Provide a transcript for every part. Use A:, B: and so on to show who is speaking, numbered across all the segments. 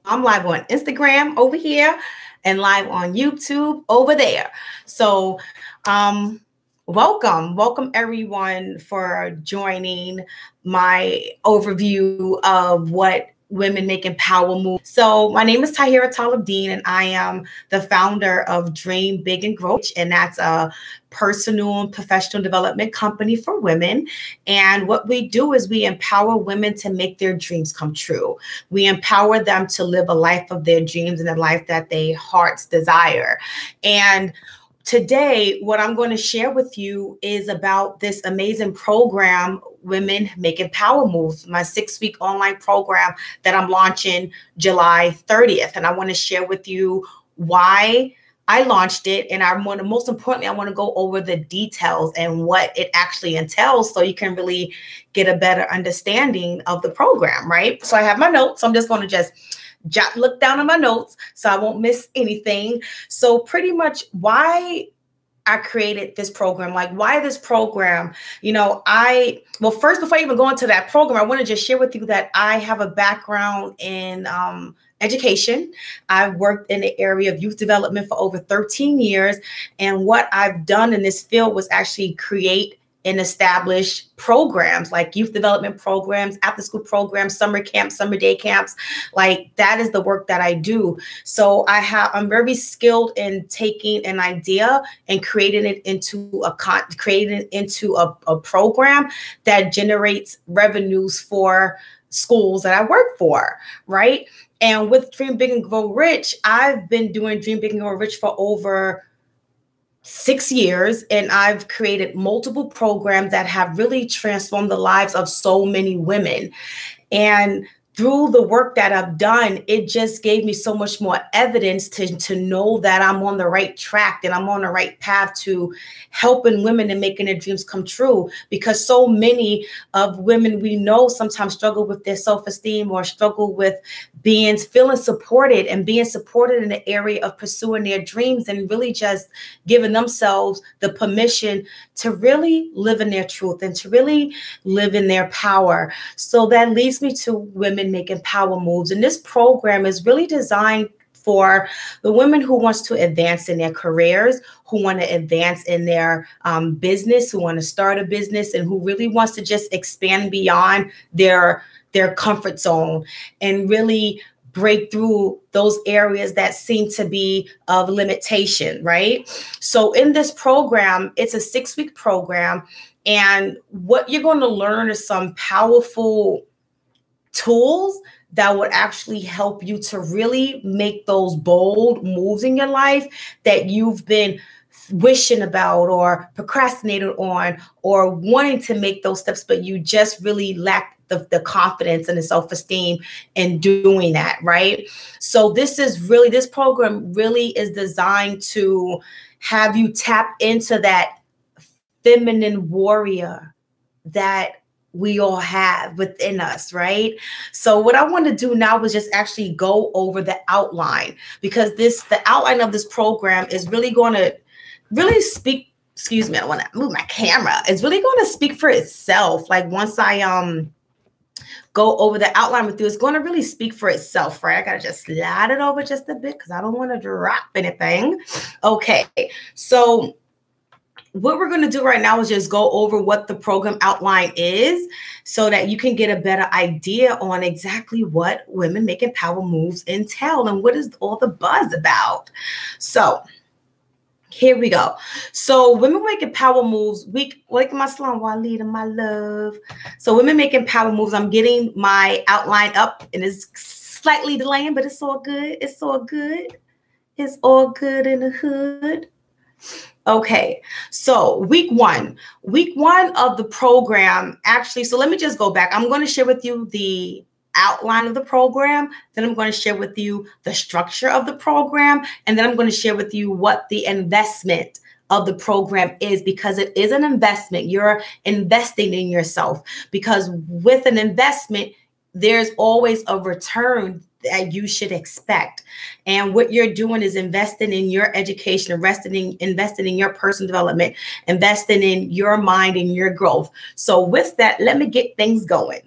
A: I'm live on Instagram over here and live on YouTube over there. So, welcome everyone for joining my overview of what women making power moves. So my name is Taalib-Din, and I am the founder of Dream Big and Grow Rich, and that's a personal and professional development company for women. And what we do is we empower women to make their dreams come true. We empower them to live a life of their dreams and a life that their hearts desire. And today, what I'm going to share with you is about this amazing program, Women Making Power Moves, my 6-week online program that I'm launching July 30th. And I want to share with you why I launched it. And most importantly, I want to go over the details and what it actually entails so you can really get a better understanding of the program, right? So I have my notes. I'm just going to just look down at my notes so I won't miss anything. So pretty much why I created this program, like why this program, first, before I even go into that program, I want to just share with you that I have a background in education. I've worked in the area of youth development for over 13 years. And what I've done in this field was actually create and establish programs like youth development programs, after school programs, summer camps, summer day camps. Like that is the work that I do. So I'm very skilled in taking an idea and creating it into a program that generates revenues for schools that I work for, right? And with Dream Big and Grow Rich, I've been doing Dream Big and Grow Rich for over 6 years, and I've created multiple programs that have really transformed the lives of so many women. And through the work that I've done, it just gave me so much more evidence to know that I'm on the right track and I'm on the right path to helping women and making their dreams come true. Because so many of women we know sometimes struggle with their self-esteem or struggle with feeling supported and being supported in the area of pursuing their dreams and really just giving themselves the permission to really live in their truth and to really live in their power. So that leads me to Women Making Power Moves. And this program is really designed for the women who wants to advance in their careers, who want to advance in their business, who want to start a business, and who really wants to just expand beyond their comfort zone and really break through those areas that seem to be of limitation, right? So in this program, it's a 6-week program. And what you're going to learn is some powerful tools that would actually help you to really make those bold moves in your life that you've been wishing about or procrastinated on or wanting to make those steps, but you just really lack the confidence and the self-esteem in doing that, right? So this program really is designed to have you tap into that feminine warrior that we all have within us, right? So what I want to do now is just actually go over the outline, because the outline of this program is really going to really speak, excuse me, I want to move my camera. It's really going to speak for itself. Like once I go over the outline with you, it's going to really speak for itself, right? I got to just slide it over just a bit because I don't want to drop anything. Okay, so what we're going to do right now is just go over what the program outline is so that you can get a better idea on exactly what Women Making Power Moves entail and what is all the buzz about. So here we go. So Women Making Power Moves, like my salon, Walida, my love. So Women Making Power Moves, I'm getting my outline up and it's slightly delaying, but it's all good. It's all good. It's all good in the hood. Okay, so week one of the program, actually, so let me just go back. I'm going to share with you the outline of the program. Then I'm going to share with you the structure of the program. And then I'm going to share with you what the investment of the program is, because it is an investment. You're investing in yourself, because with an investment, there's always a return that you should expect. And what you're doing is investing in your education, investing in your personal development, investing in your mind and your growth. So with that, let me get things going.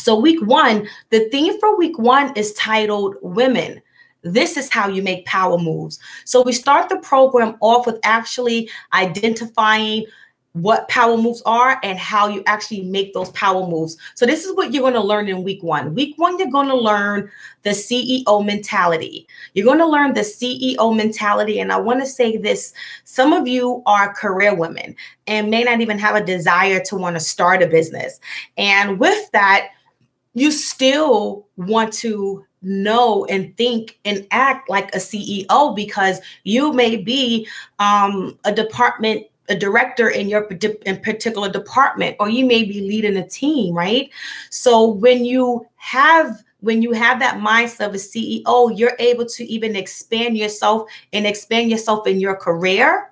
A: So week one, the theme for week one is titled Women. This is how you make power moves. So we start the program off with actually identifying what power moves are and how you actually make those power moves. So this is what you're going to learn in week one. Week one, you're going to learn the CEO mentality. You're going to learn the CEO mentality. And I want to say this, some of you are career women and may not even have a desire to want to start a business. And with that, you still want to know and think and act like a CEO because you may be a director in your particular department, or you may be leading a team, right? So when you have that mindset of a CEO, you're able to even expand yourself in your career.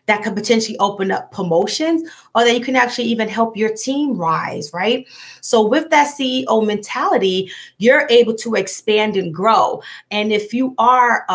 A: That could potentially open up promotions, or that you can actually even help your team rise, right? So with that CEO mentality, you're able to expand and grow. And if you are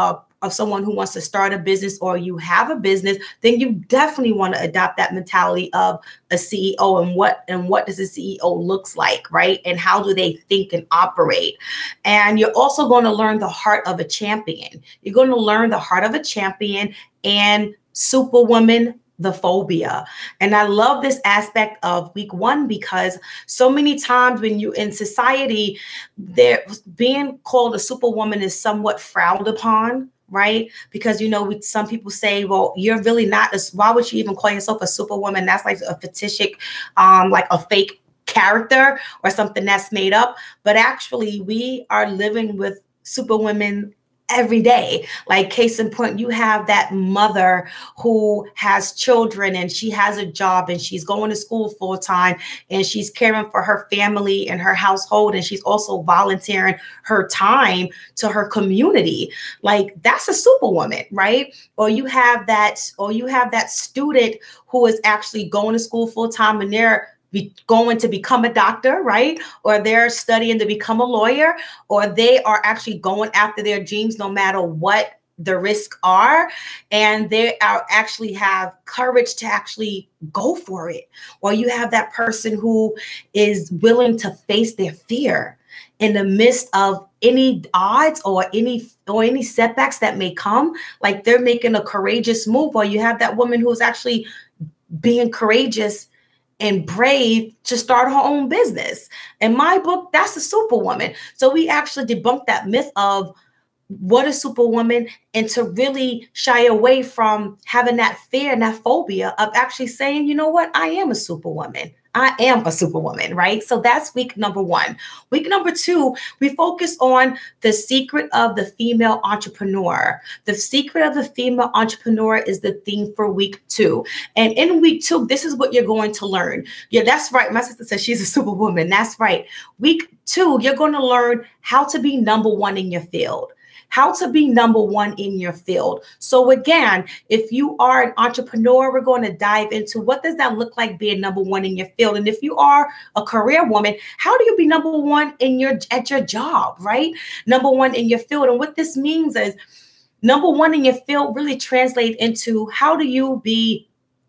A: someone who wants to start a business or you have a business, then you definitely want to adopt that mentality of a CEO and what does a CEO looks like, right? And how do they think and operate? And you're also going to learn the heart of a champion. You're going to learn the heart of a champion and Superwoman, the phobia. And I love this aspect of week one because so many times when you in society, there being called a superwoman is somewhat frowned upon, right? Because, some people say, well, you're really not, why would you even call yourself a superwoman? That's like a fictitious, like a fake character or something that's made up. But actually, we are living with superwomen every day. Like case in point, you have that mother who has children and she has a job and she's going to school full time and she's caring for her family and her household. And she's also volunteering her time to her community. Like that's a superwoman, right? Or you have that student who is actually going to school full time and they're going to become a doctor, right? Or they're studying to become a lawyer, or they are actually going after their dreams no matter what the risks are. And they are actually have courage to actually go for it. Or you have that person who is willing to face their fear in the midst of any odds or any setbacks that may come. Like they're making a courageous move. Or you have that woman who's actually being courageous and brave to start her own business. In my book, that's a superwoman. So we actually debunked that myth of what is superwoman and to really shy away from having that fear and that phobia of actually saying, you know what, I am a superwoman. I am a superwoman, right? So that's week number one. Week number two, we focus on the secret of the female entrepreneur. The secret of the female entrepreneur is the theme for week two. And in week two, this is what you're going to learn. Yeah, that's right. My sister says she's a superwoman. That's right. Week two, you're going to learn how to be number one in your field. How to be number one in your field. So again, if you are an entrepreneur, we're going to dive into what does that look like being number one in your field. And if you are a career woman, how do you be number one at your job, right? Number one in your field. And what this means is number one in your field really translates into how do you be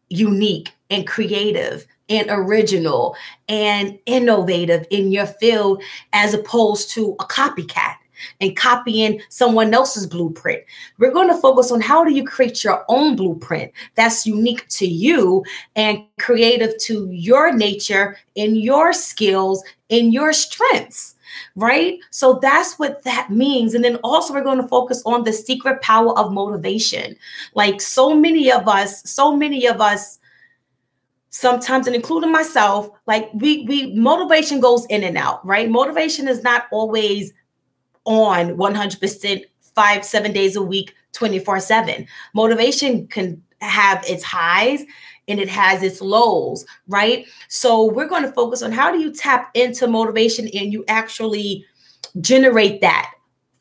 A: unique and creative and original and innovative in your field as opposed to a copycat and copying someone else's blueprint. We're going to focus on how do you create your own blueprint that's unique to you and creative to your nature and your skills and your strengths, right? So that's what that means. And then also we're going to focus on the secret power of motivation. Like so many of us, sometimes, and including myself, like we motivation goes in and out, right? Motivation is not always on 100% 5-7 days a week, 24/7. Motivation can have its highs and it has its lows, right? So we're going to focus on how do you tap into motivation and you actually generate that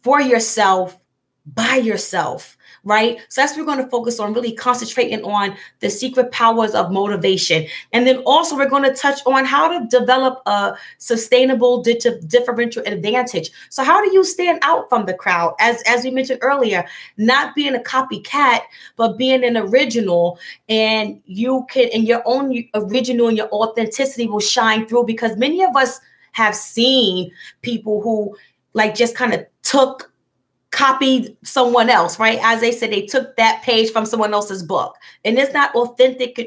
A: for yourself, by yourself, right? So that's what we're going to focus on, really concentrating on the secret powers of motivation. And then also we're going to touch on how to develop a sustainable differential advantage. So how do you stand out from the crowd? As we mentioned earlier, not being a copycat, but being an original, and you can, in your own original and your authenticity will shine through, because many of us have seen people who like just kind of copied someone else, right? As they said, they took that page from someone else's book, and it's not authentic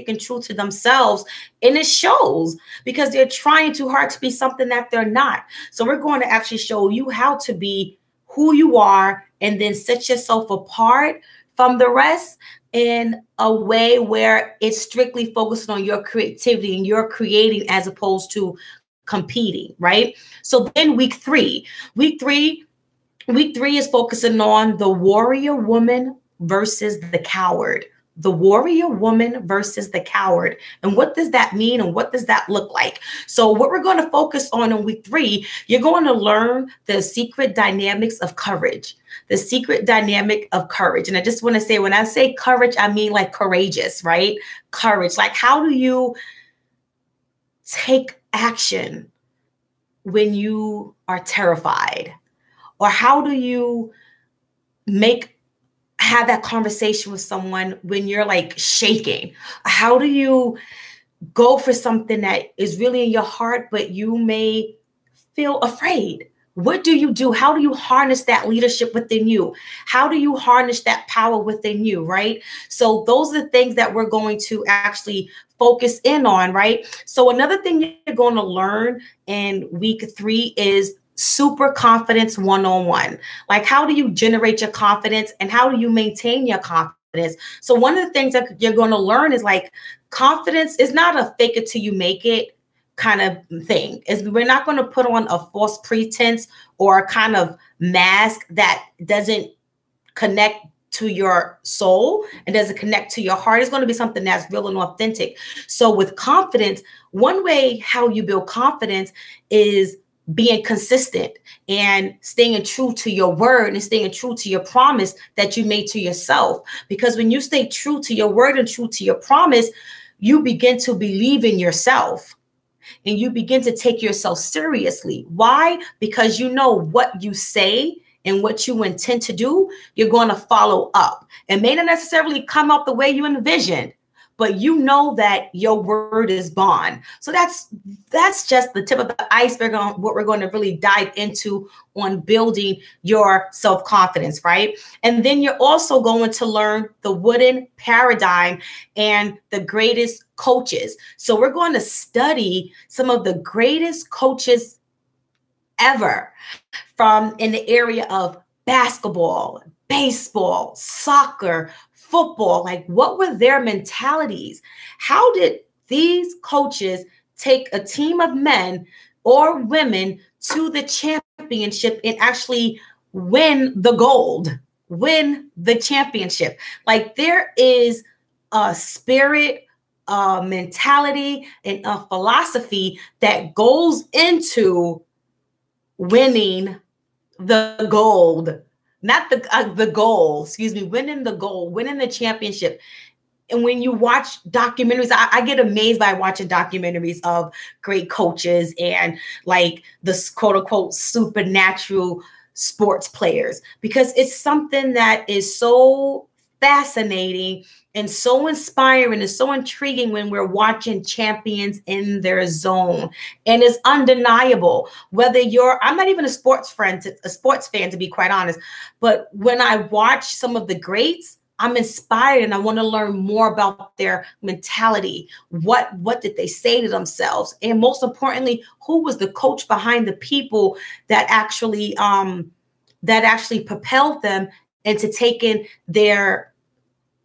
A: and true to themselves. And it shows because they're trying too hard to be something that they're not. So we're going to actually show you how to be who you are and then set yourself apart from the rest in a way where it's strictly focused on your creativity and you're creating as opposed to competing, right? So then week three is focusing on the warrior woman versus the coward. The warrior woman versus the coward. And what does that mean? And what does that look like? So what we're going to focus on in week 3, you're going to learn the secret dynamics of courage. The secret dynamic of courage. And I just want to say, when I say courage, I mean like courageous, right? Courage. Like, how do you take action when you are terrified? Or how do you have that conversation with someone when you're like shaking? How do you go for something that is really in your heart, but you may feel afraid? What do you do? How do you harness that leadership within you? How do you harness that power within you, right? So those are the things that we're going to actually focus in on, right? So another thing you're going to learn in week 3 is super confidence one-on-one. Like, how do you generate your confidence and how do you maintain your confidence? So one of the things that you're going to learn is like, confidence is not a fake it till you make it kind of thing. We're not going to put on a false pretense or a kind of mask that doesn't connect to your soul and doesn't connect to your heart. It's going to be something that's real and authentic. So with confidence, one way how you build confidence is being consistent and staying true to your word and staying true to your promise that you made to yourself. Because when you stay true to your word and true to your promise, you begin to believe in yourself and you begin to take yourself seriously. Why? Because you know what you say and what you intend to do, you're going to follow up. It may not necessarily come out the way you envisioned, but you know that your word is bond. So that's just the tip of the iceberg on what we're going to really dive into on building your self-confidence, right? And then you're also going to learn the wooden paradigm and the greatest coaches. So we're going to study some of the greatest coaches ever from in the area of basketball, baseball, soccer, football. Like, what were their mentalities? How did these coaches take a team of men or women to the championship and actually win the gold, win the championship? Like, there is a spirit, a mentality, and a philosophy that goes into winning the gold. Not the goal, winning the goal, winning the championship. And when you watch documentaries, I get amazed by watching documentaries of great coaches and like the quote unquote supernatural sports players, because it's something that is so fascinating and so inspiring and so intriguing when we're watching champions in their zone. And it's undeniable whether I'm not even a sports fan, to be quite honest. But when I watch some of the greats, I'm inspired and I want to learn more about their mentality. What did they say to themselves? And most importantly, who was the coach behind the people that actually propelled them into taking their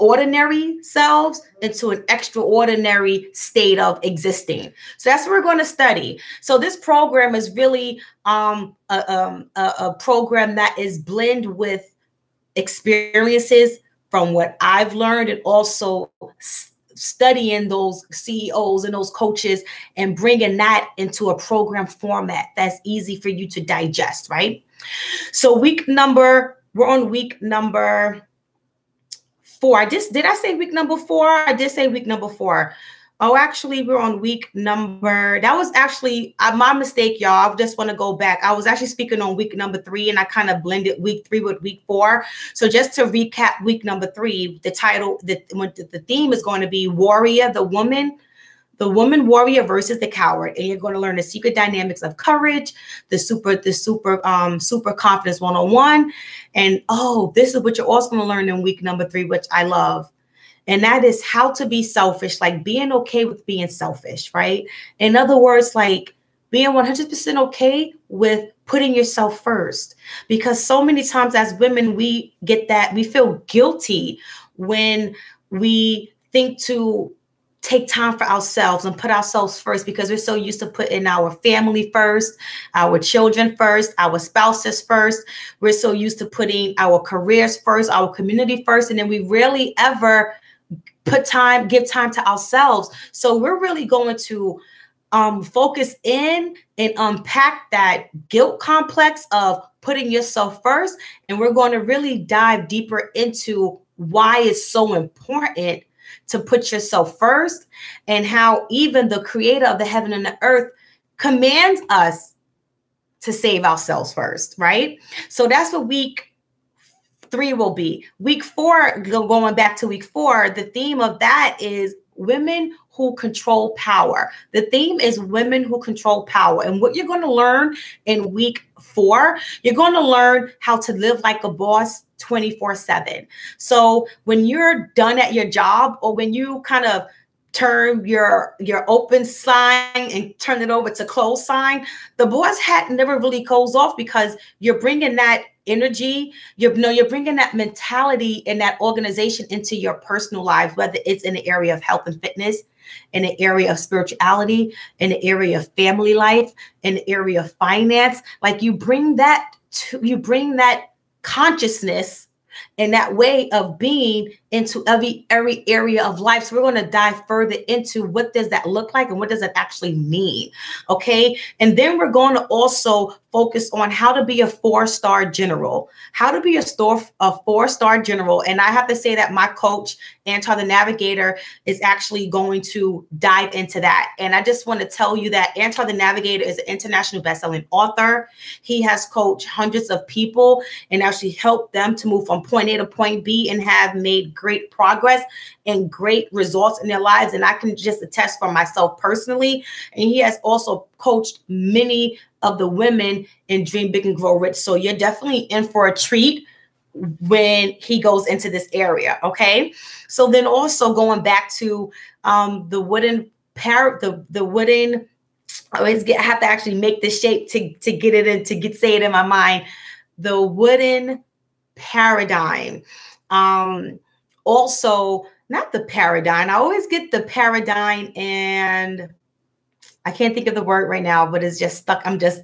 A: ordinary selves into an extraordinary state of existing. So that's what we're going to study. So this program is really a program that is blend with experiences from what I've learned and also studying those CEOs and those coaches and bringing that into a program format that's easy for you to digest, right? So we're on week number 4. Did I say week number 4? I did say week number 4. Oh, actually, we're on that was actually my mistake, y'all. I just want to go back. I was actually speaking on week number 3 and I kind of blended week 3 with week 4. So just to recap week number 3, the theme is going to be Warrior, the Woman the woman warrior versus the coward, and you're going to learn the secret dynamics of courage, the super confidence 101. And this is what you're also going to learn in week number 3, which I love. And that is how to be selfish, like being okay with being selfish, right? In other words, like being 100% okay with putting yourself first. Because so many times as women, we feel guilty when we think to take time for ourselves and put ourselves first, because we're so used to putting our family first, our children first, our spouses first. We're so used to putting our careers first, our community first, and then we rarely ever give time to ourselves. So we're really going to focus in and unpack that guilt complex of putting yourself first. And we're going to really dive deeper into why it's so important to put yourself first, and how even the creator of the heaven and the earth commands us to save ourselves first, right? So that's what week 3 will be. Week 4, going back to week 4, the theme of that is women who control power. The theme is women who control power. And what you're going to learn in week 4, you're going to learn how to live like a boss 24/7. So when you're done at your job, or when you kind of turn your open sign and turn it over to close sign, the boss hat never really goes off, because you're bringing that energy, you're bringing that mentality and that organization into your personal lives, whether it's in the area of health and fitness, in the area of spirituality, in the area of family life, in the area of finance. Like you bring that consciousness and that way of being into every area of life. So we're going to dive further into what does that look like and what does it actually mean. Okay. And then we're going to also focus on how to be a 4-star general, a 4-star general. And I have to say that my coach, Antar the Navigator, is actually going to dive into that. And I just want to tell you that Antar the Navigator is an international bestselling author. He has coached hundreds of people and actually helped them to move from point A to point B and have made great progress and great results in their lives. And I can just attest for myself personally. And he has also coached many of the women in Dream Big and Grow Rich. So you're definitely in for a treat when he goes into this area. Okay. So then also going back to the wooden I have to actually make the shape to get it in, say it in my mind. The wooden paradigm. Also, not the paradigm. I always get the paradigm and I can't think of the word right now, but it's just stuck.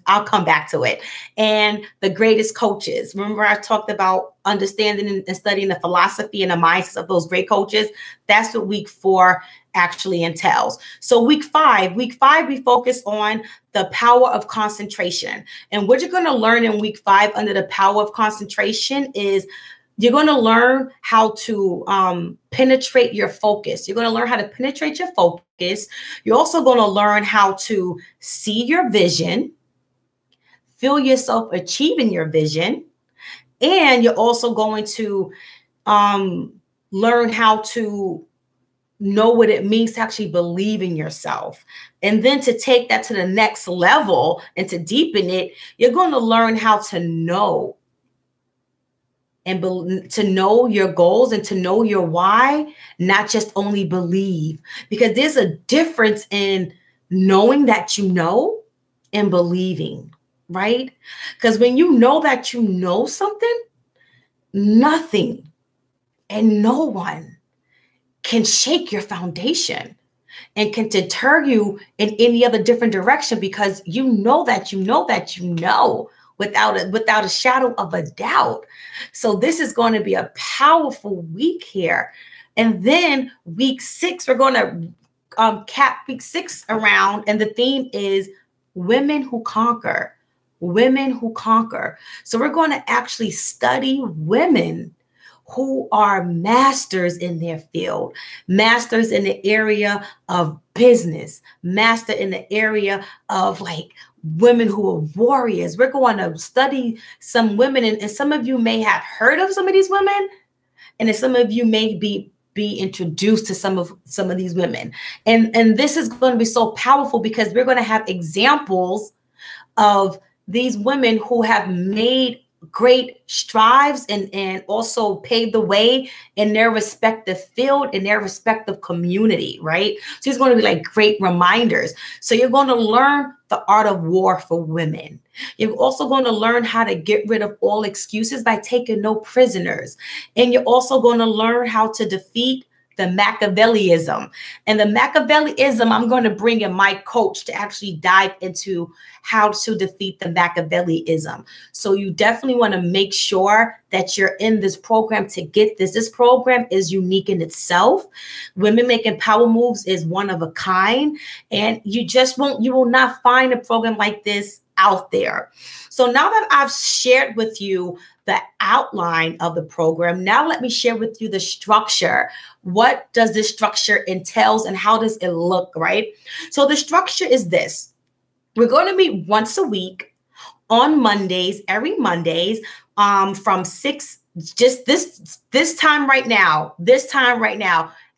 A: I'll come back to it. And the greatest coaches. Remember, I talked about understanding and studying the philosophy and the mindsets of those great coaches. That's what week 4 actually entails. So week 5, we focus on the power of concentration. And what you're going to learn in week 5 under the power of concentration is you're going to learn how to penetrate your focus. You're going to learn how to penetrate your focus. You're also going to learn how to see your vision, feel yourself achieving your vision. And you're also going to learn how to know what it means to actually believe in yourself. And then to take that to the next level and to deepen it, you're going to learn how to know and to know your goals and to know your why, not just only believe. Because there's a difference in knowing that you know and believing, right? Because when you know that you know something, nothing and no one can shake your foundation and can deter you in any other different direction, because you know that you know that you know without a shadow of a doubt. So this is going to be a powerful week here. And then week 6, we're going to cap week 6 around, and the theme is women who conquer. Women who conquer. So we're going to actually study women who are masters in their field, masters in the area of business, master in the area of like women who are warriors. We're going to study some women, and some of you may have heard of some of these women, and some of you may be be introduced to some of these women. And this is going to be so powerful because we're going to have examples of these women who have made great strides and also paved the way in their respective field, in their respective community, right? So it's going to be like great reminders. So you're going to learn the art of war for women. You're also going to learn how to get rid of all excuses by taking no prisoners. And you're also going to learn how to defeat the Machiavellism. And the Machiavellism, I'm going to bring in my coach to actually dive into how to defeat the Machiavellism. So you definitely want to make sure that you're in this program to get this. This program is unique in itself. Women Making Power Moves is one of a kind. And you will not find a program like this out there. So now that I've shared with you the outline of the program, now let me share with you the structure. What does this structure entails and how does it look, right? So the structure is this. We're going to meet once a week on Mondays, every Mondays, from 6, just this time right now,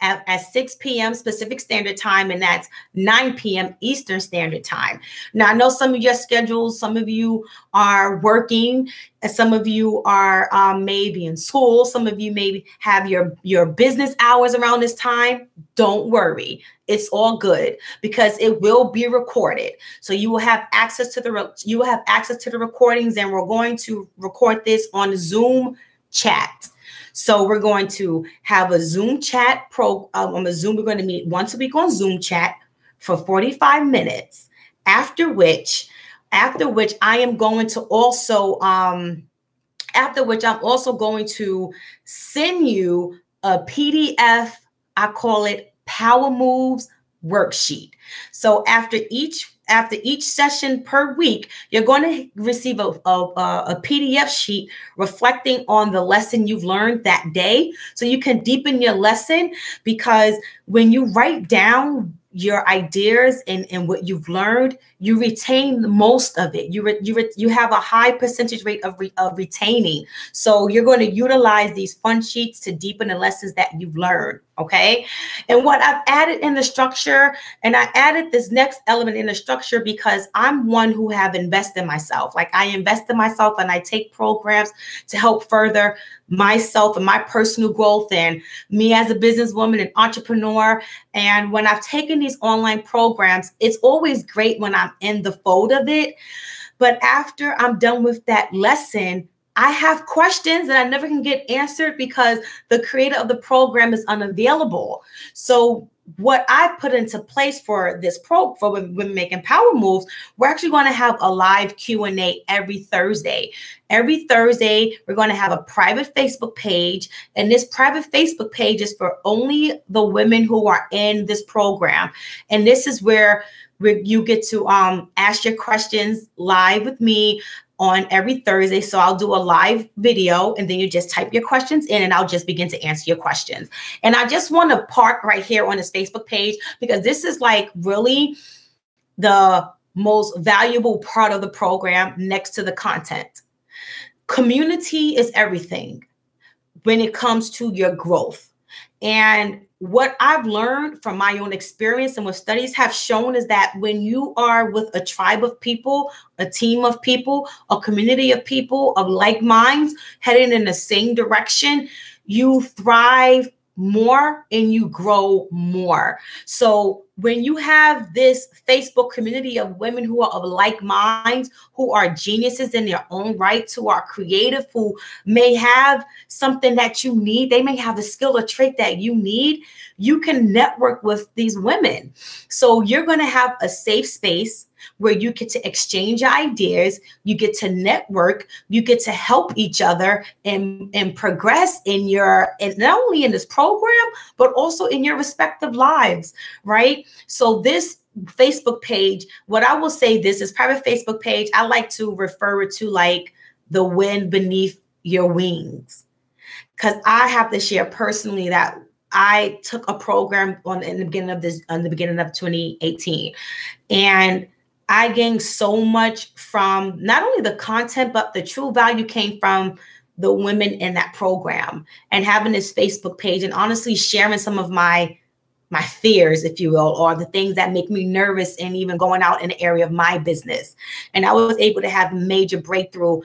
A: at 6 p.m. Pacific Standard Time, and that's 9 p.m. Eastern Standard Time. Now, I know some of your schedules, some of you are working, and some of you are maybe in school, some of you maybe have your business hours around this time. Don't worry. It's all good because it will be recorded. So you will have access to the recordings, and we're going to record this on Zoom chat. So we're going to have a Zoom chat we're going to meet once a week on Zoom chat for 45 minutes. After which I am going to also, I'm also going to send you a PDF. I call it Power Moves worksheet. So after each session per week, you're going to receive a PDF sheet reflecting on the lesson you've learned that day. So you can deepen your lesson, because when you write down your ideas and what you've learned, you retain most of it. You have a high percentage rate of retaining. So you're going to utilize these fun sheets to deepen the lessons that you've learned. Okay. And what I've added in the structure, and I added this next element in the structure because I'm one who have invested in myself. Like I invest in myself and I take programs to help further myself and my personal growth and me as a businesswoman and entrepreneur. And when I've taken these online programs, it's always great when I'm in the fold of it. But after I'm done with that lesson, I have questions that I never can get answered because the creator of the program is unavailable. So what I've put into place for this for Women Making Power Moves, we're actually going to have a live Q&A every Thursday. Every Thursday, we're going to have a private Facebook page. And this private Facebook page is for only the women who are in this program. And this is where you get to ask your questions live with me on every Thursday. So I'll do a live video and then you just type your questions in and I'll just begin to answer your questions. And I just want to park right here on this Facebook page because this is like really the most valuable part of the program next to the content. Community is everything when it comes to your growth. And what I've learned from my own experience and what studies have shown is that when you are with a tribe of people, a team of people, a community of people of like minds heading in the same direction, you thrive more and you grow more. So when you have this Facebook community of women who are of like minds, who are geniuses in their own rights, who are creative, who may have something that you need, they may have a skill or trait that you need, you can network with these women. So you're going to have a safe space where you get to exchange ideas, you get to network, you get to help each other and progress in not only in this program, but also in your respective lives, right? So this Facebook page, what I will say, this is private Facebook page. I like to refer it to like the wind beneath your wings, because I have to share personally that I took a program in the beginning of 2018, and I gained so much from not only the content, but the true value came from the women in that program and having this Facebook page and honestly sharing some of my fears, if you will, or the things that make me nervous and even going out in the area of my business. And I was able to have major breakthrough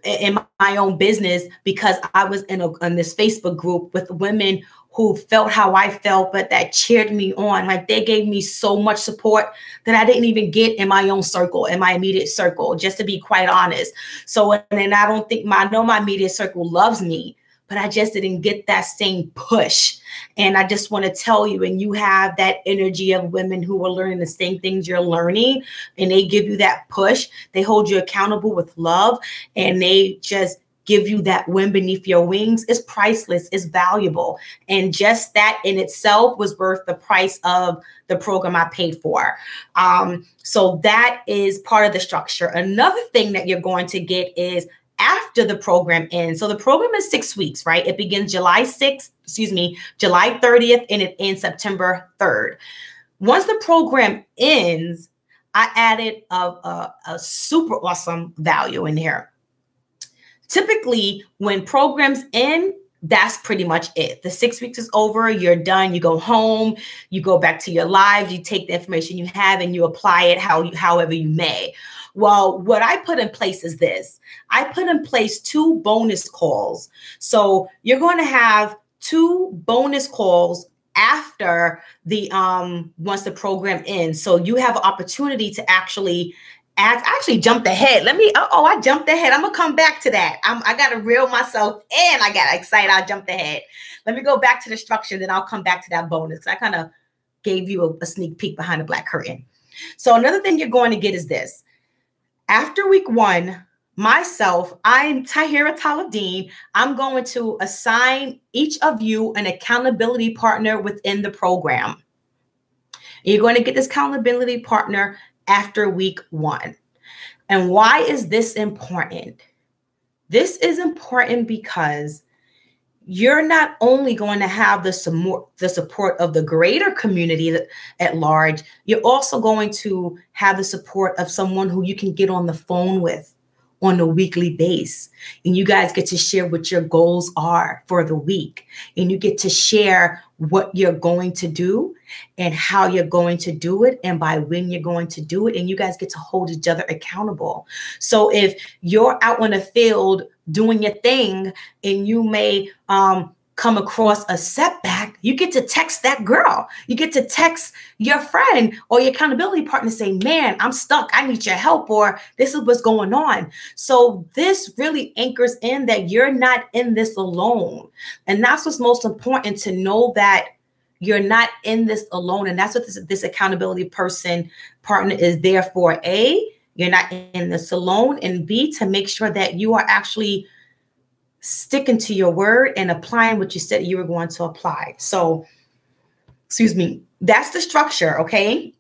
A: in my own business because I was in this Facebook group with women who felt how I felt, but that cheered me on. Like they gave me so much support that I didn't even get in my own circle, in my immediate circle, just to be quite honest. So, and I don't think I know my immediate circle loves me, but I just didn't get that same push. And I just want to tell you, and you have that energy of women who are learning the same things you're learning, and they give you that push. They hold you accountable with love, and they just give you that wind beneath your wings. Is priceless, is valuable. And just that in itself was worth the price of the program I paid for. So that is part of the structure. Another thing that you're going to get is after the program ends. So the program is 6 weeks, right? It begins July 30th, and it ends September 3rd. Once the program ends, I added a super awesome value in here. Typically, when programs end, that's pretty much it. The 6 weeks is over, you're done, you go home, you go back to your lives, you take the information you have and you apply it however you may. Well, what I put in place is this. I put in place 2 bonus calls. So you're going to have 2 bonus calls after the once the program ends. So you have an opportunity to actually jumped ahead. I jumped ahead. I'm going to come back to that. I got to reel myself in. I got excited. I jumped ahead. Let me go back to the structure. Then I'll come back to that bonus. I kind of gave you a sneak peek behind the black curtain. So another thing you're going to get is this. After week 1, myself, I'm Tahira Taalib-Din. I'm going to assign each of you an accountability partner within the program. You're going to get this accountability partner after week 1. And why is this important? This is important because you're not only going to have the support of the greater community at large, you're also going to have the support of someone who you can get on the phone with on a weekly basis. And you guys get to share what your goals are for the week. And you get to share what you're going to do and how you're going to do it and by when you're going to do it. And you guys get to hold each other accountable. So if you're out on the field doing your thing and you may come across a setback, you get to text that girl. You get to text your friend or your accountability partner, say, man, I'm stuck. I need your help, or this is what's going on. So this really anchors in that you're not in this alone. And that's what's most important, to know that you're not in this alone. And that's what this accountability partner is there for. A, you're not in this alone. And B, to make sure that you are actually sticking to your word and applying what you said you were going to apply. So, that's the structure, okay?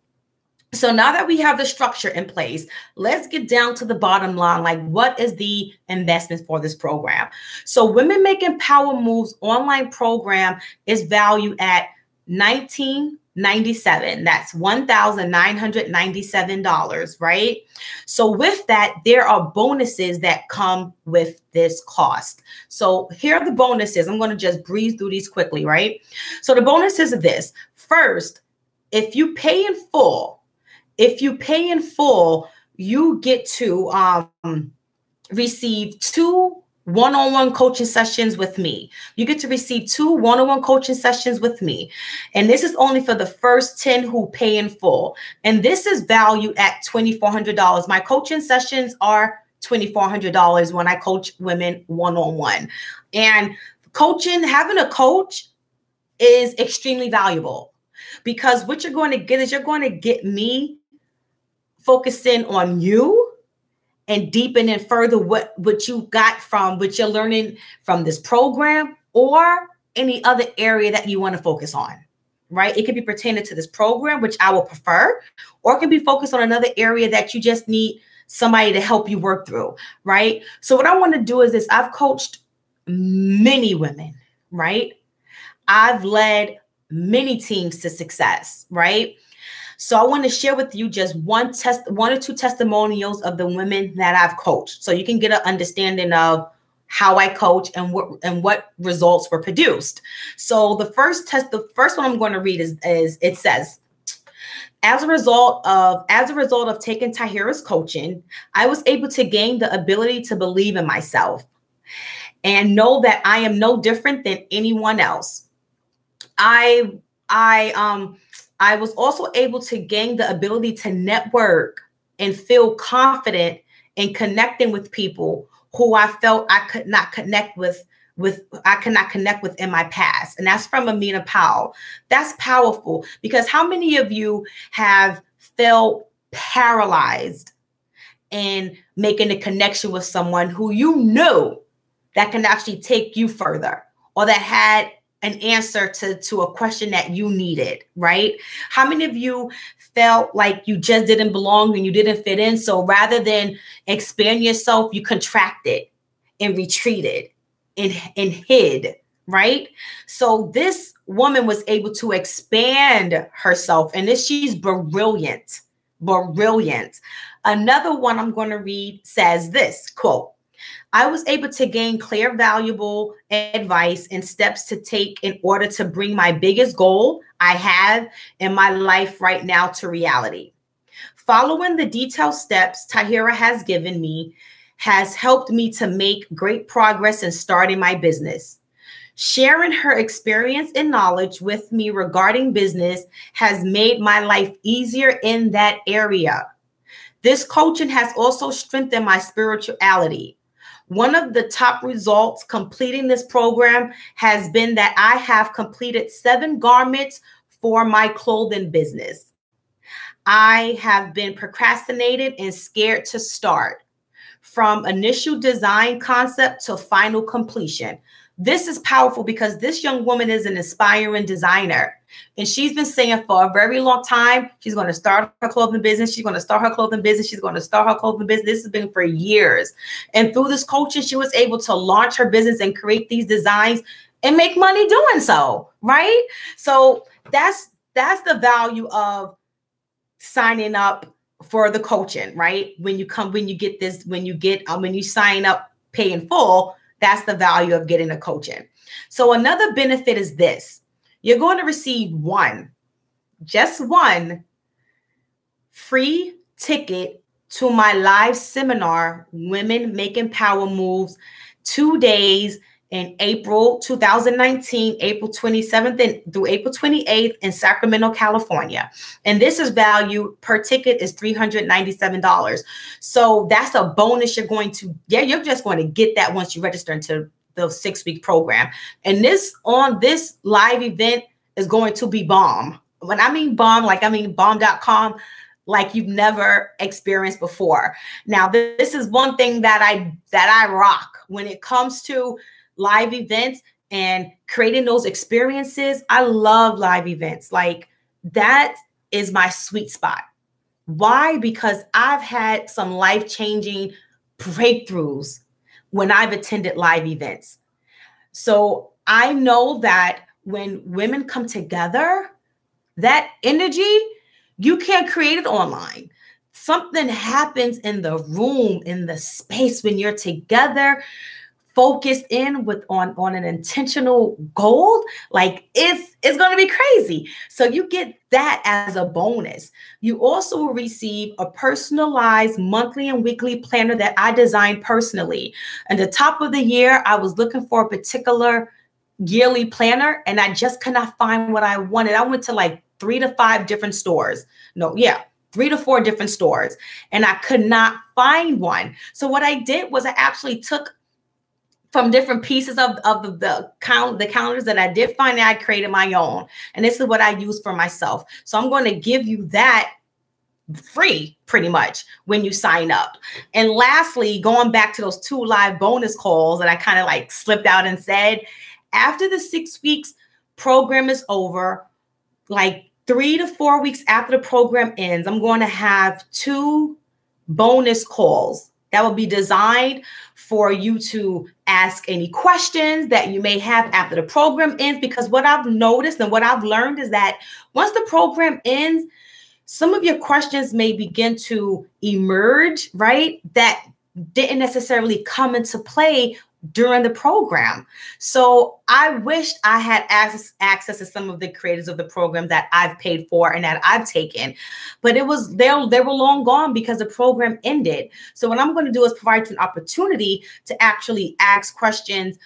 A: So now that we have the structure in place, let's get down to the bottom line. Like, what is the investment for this program? So Women Making Power Moves online program is valued at $19.97. That's $1,997, right? So with that, there are bonuses that come with this cost. So here are the bonuses. I'm going to just breeze through these quickly, right? So the bonuses are this. First, if you pay in full, you get to receive 2 one-on-one coaching sessions with me. You get to receive 2 one-on-one coaching sessions with me. And this is only for the first 10 who pay in full. And this is valued at $2,400. My coaching sessions are $2,400 when I coach women one-on-one. And having a coach is extremely valuable, because what you're going to get is you're going to get me focusing on you and deepening further what you got from what you're learning from this program, or any other area that you want to focus on, right? It could be pertaining to this program, which I will prefer, or it can be focused on another area that you just need somebody to help you work through, right? So what I want to do is this. I've coached many women, right? I've led many teams to success, right? So I want to share with you just one or two testimonials of the women that I've coached, so you can get an understanding of how I coach and what results were produced. So the first one I'm going to read is it says, as a result of taking Tahira's coaching, I was able to gain the ability to believe in myself and know that I am no different than anyone else. I was also able to gain the ability to network and feel confident in connecting with people who I felt I could not connect with in my past. And that's from Amina Powell. That's powerful, because how many of you have felt paralyzed in making a connection with someone who you knew that can actually take you further, or that had an answer to a question that you needed, right? How many of you felt like you just didn't belong and you didn't fit in? So rather than expand yourself, you contracted and retreated and hid, right? So this woman was able to expand herself, and she's brilliant. Another one I'm going to read says this, quote, I was able to gain clear, valuable advice and steps to take in order to bring my biggest goal I have in my life right now to reality. Following the detailed steps Tahira has given me has helped me to make great progress in starting my business. Sharing her experience and knowledge with me regarding business has made my life easier in that area. This coaching has also strengthened my spirituality. One of the top results completing this program has been that I have completed 7 garments for my clothing business. I have been procrastinated and scared to start, from initial design concept to final completion. This is powerful because this young woman is an aspiring designer, and she's been saying for a very long time, she's going to start her clothing business. She's going to start her clothing business. She's going to start her clothing business. This has been for years. And through this coaching, she was able to launch her business and create these designs and make money doing so, right? So that's the value of signing up for the coaching, right? When you sign up, pay in full, that's the value of getting a coaching. So another benefit is this: you're going to receive just one free ticket to my live seminar, Women Making Power Moves, 2 days in April 2019, April 27th through April 28th in Sacramento, California. And this is valued per ticket is $397. So that's a bonus you're just going to get that once you register into the 6-week program. And this live event is going to be bomb. When I mean bomb, bomb.com, like you've never experienced before. Now, this is one thing that I rock when it comes to live events and creating those experiences. I love live events. Like, that is my sweet spot. Why? Because I've had some life-changing breakthroughs when I've attended live events. So I know that when women come together, that energy, you can't create it online. Something happens in the room, in the space, when you're together, focused in on an intentional goal. Like, it's going to be crazy. So you get that as a bonus. You also will receive a personalized monthly and weekly planner that I designed personally. At the top of the year, I was looking for a particular yearly planner, and I just could not find what I wanted. I went to like 3 to 5 different stores. 3 to 4 different stores, and I could not find one. So what I did was I actually took from different pieces of the calendars that I did find, and I created my own. And this is what I use for myself. So I'm going to give you that free pretty much when you sign up. And lastly, going back to those 2 live bonus calls that I kind of like slipped out and said, after the 6 weeks program is over, like 3 to 4 weeks after the program ends, I'm going to have 2 bonus calls that will be designed for you to ask any questions that you may have after the program ends. Because what I've noticed and what I've learned is that once the program ends, some of your questions may begin to emerge, right? That didn't necessarily come into play during the program. So I wish I had access to some of the creators of the program that I've paid for and that I've taken, but they were long gone because the program ended. So what I'm going to do is provide you an opportunity to actually ask questions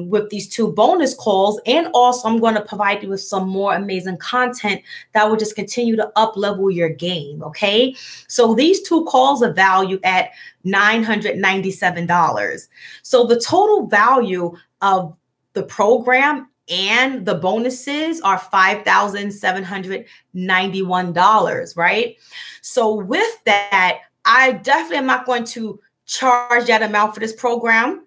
A: with these 2 bonus calls. And also I'm going to provide you with some more amazing content that will just continue to up level your game. Okay. So these 2 calls are valued at $997. So the total value of the program and the bonuses are $5,791, right? So with that, I definitely am not going to charge that amount for this program,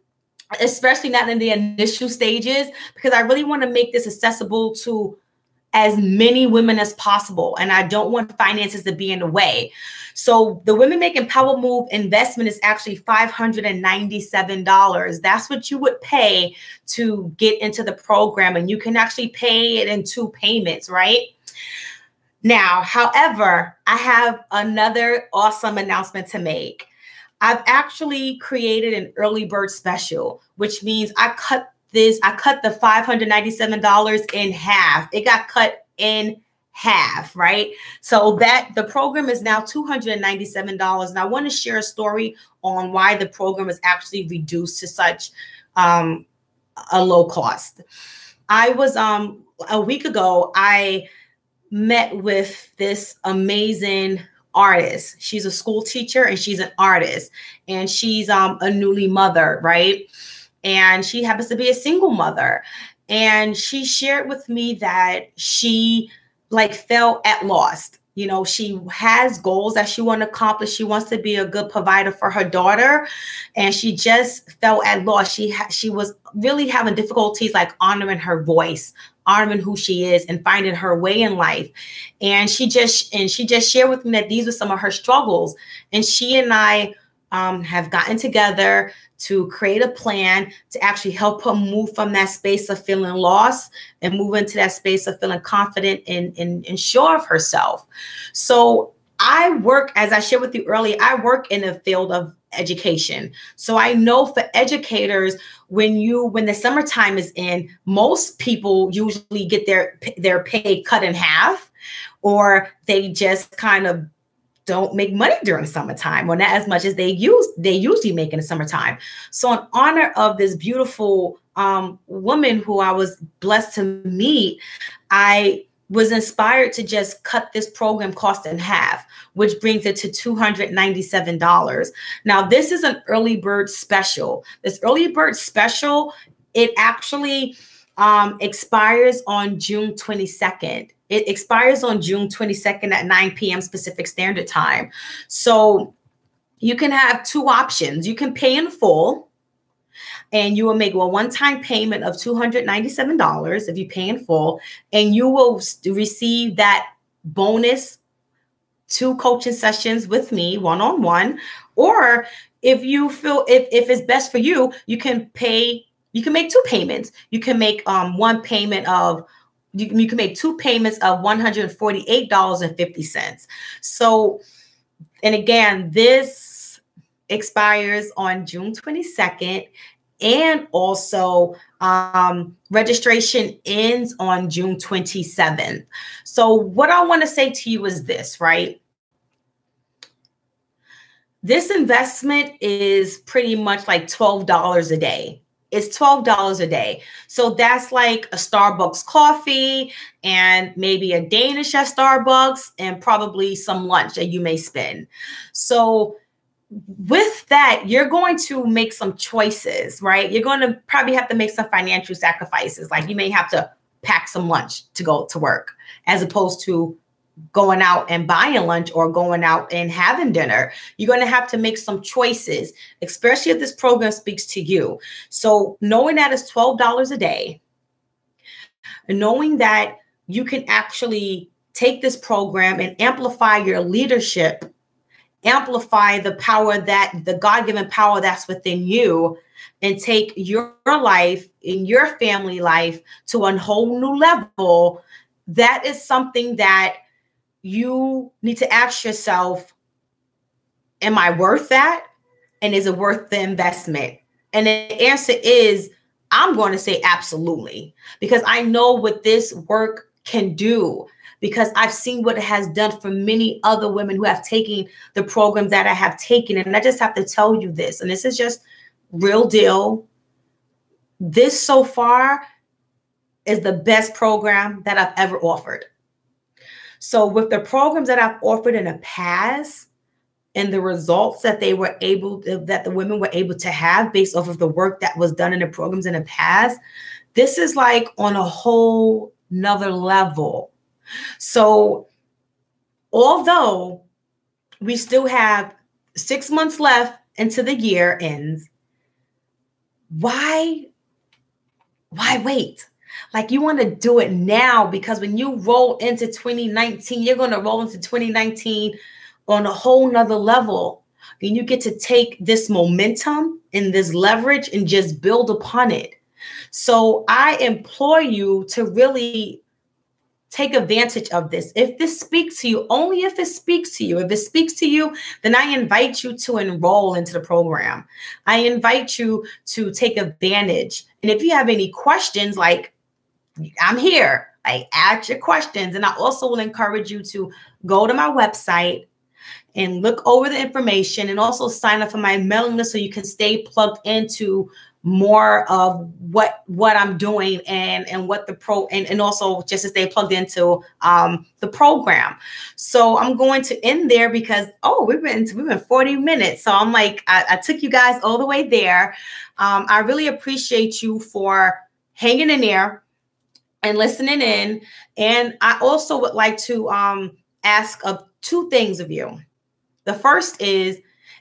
A: especially not in the initial stages, because I really want to make this accessible to as many women as possible. And I don't want finances to be in the way. So the Women Making Power Move investment is actually $597. That's what you would pay to get into the program. And you can actually pay it in 2 payments, right? Now, however, I have another awesome announcement to make. I've actually created an early bird special, which means I cut the $597 in half. It got cut in half, right? So that the program is now $297. And I want to share a story on why the program is actually reduced to such a low cost. I was a week ago, I met with this amazing artist. She's a school teacher and she's an artist, and she's a newly mother, right? And she happens to be a single mother. And she shared with me that she felt at loss. You know, she has goals that she wants to accomplish. She wants to be a good provider for her daughter, and she just felt at loss. She was really having difficulties honoring her voice, honoring who she is, and finding her way in life. And she just shared with me that these are some of her struggles. And she and I have gotten together to create a plan to actually help her move from that space of feeling lost and move into that space of feeling confident and sure of herself. So I work, as I shared with you earlier, I work in the field of education. So I know for educators, when the summertime is in, most people usually get their pay cut in half, or they just kind of don't make money during summertime, or not as much as they usually make in the summertime. So in honor of this beautiful woman who I was blessed to meet, I was inspired to just cut this program cost in half, which brings it to $297. Now, this is an early bird special. This early bird special, it actually expires on June 22nd. It expires on June 22nd at 9 p.m. Pacific Standard Time. So you can have 2 options. You can pay in full, and you will make a one-time payment of $297 if you pay in full, and you will receive that bonus 2 coaching sessions with me one-on-one. Or if you feel if it's best for you, you can make 2 payments. You can make one payment of you can make 2 payments of $148.50. So, and again, this expires on June 22nd, and also registration ends on June 27th. So what I want to say to you is this, right? This investment is pretty much like $12 a day. It's $12 a day. So that's like a Starbucks coffee and maybe a Danish at Starbucks and probably some lunch that you may spend. So with that, you're going to make some choices, right? You're going to probably have to make some financial sacrifices. Like you may have to pack some lunch to go to work, as opposed to going out and buying lunch or going out and having dinner. You're going to have to make some choices, especially if this program speaks to you. So knowing that it's $12 a day, knowing that you can actually take this program and amplify your leadership, amplify the power, that the God-given power that's within you, and take your life and your family life to a whole new level. That is something that you need to ask yourself, am I worth that? And is it worth the investment? And the answer is, I'm going to say absolutely, because I know what this work can do, because I've seen what it has done for many other women who have taken the programs that I have taken. And I just have to tell you this, and this is just real deal. This so far is the best program that I've ever offered. So with the programs that I've offered in the past, and the results that that the women were able to have based off of the work that was done in the programs in the past, this is like on a whole nother level. So although we still have 6 months left until the year ends, why wait? Like, you want to do it now, because when you roll into 2019, you're going to roll into 2019 on a whole nother level. And you get to take this momentum and this leverage and just build upon it. So I implore you to really take advantage of this. If this speaks to you, only if it speaks to you. If it speaks to you, then I invite you to enroll into the program. I invite you to take advantage. And if you have any questions, like, I'm here, like, ask your questions. And I also will encourage you to go to my website and look over the information, and also sign up for my mailing list so you can stay plugged into more of what I'm doing and what the and also just to stay plugged into the program. So I'm going to end there, because we've been 40 minutes. So I'm like, I took you guys all the way there. I really appreciate you for hanging in there and listening in. And I also would like to ask of two things of you. The first is,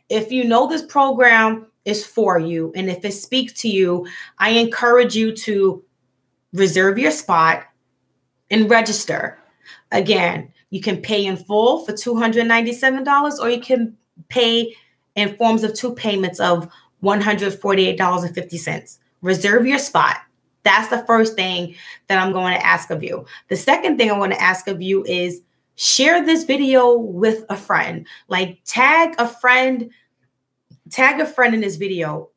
A: if you know this program is for you, and if it speaks to you, I encourage you to reserve your spot and register. Again, you can pay in full for $297, or you can pay in forms of two payments of $148.50. Reserve your spot. That's the first thing that I'm going to ask of you. The second thing I want to ask of you is, share this video with a friend. Like, tag a friend in this video,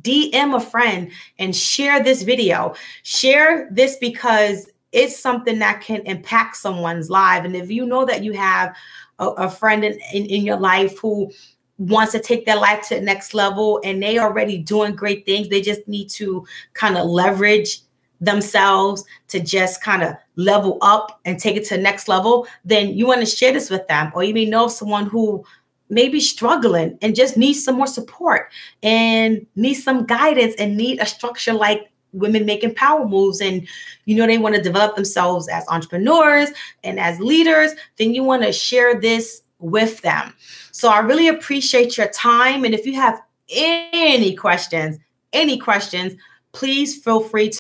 A: DM a friend, and share this video. Share this, because it's something that can impact someone's life. And if you know that you have a friend in your life who wants to take their life to the next level, and they already doing great things, they just need to kind of leverage themselves to just kind of level up and take it to the next level, then you want to share this with them. Or you may know of someone who may be struggling and just needs some more support and needs some guidance and need a structure like Women Making Power Moves. And they want to develop themselves as entrepreneurs and as leaders, then you want to share this with them. So I really appreciate your time. And if you have any questions, please feel free to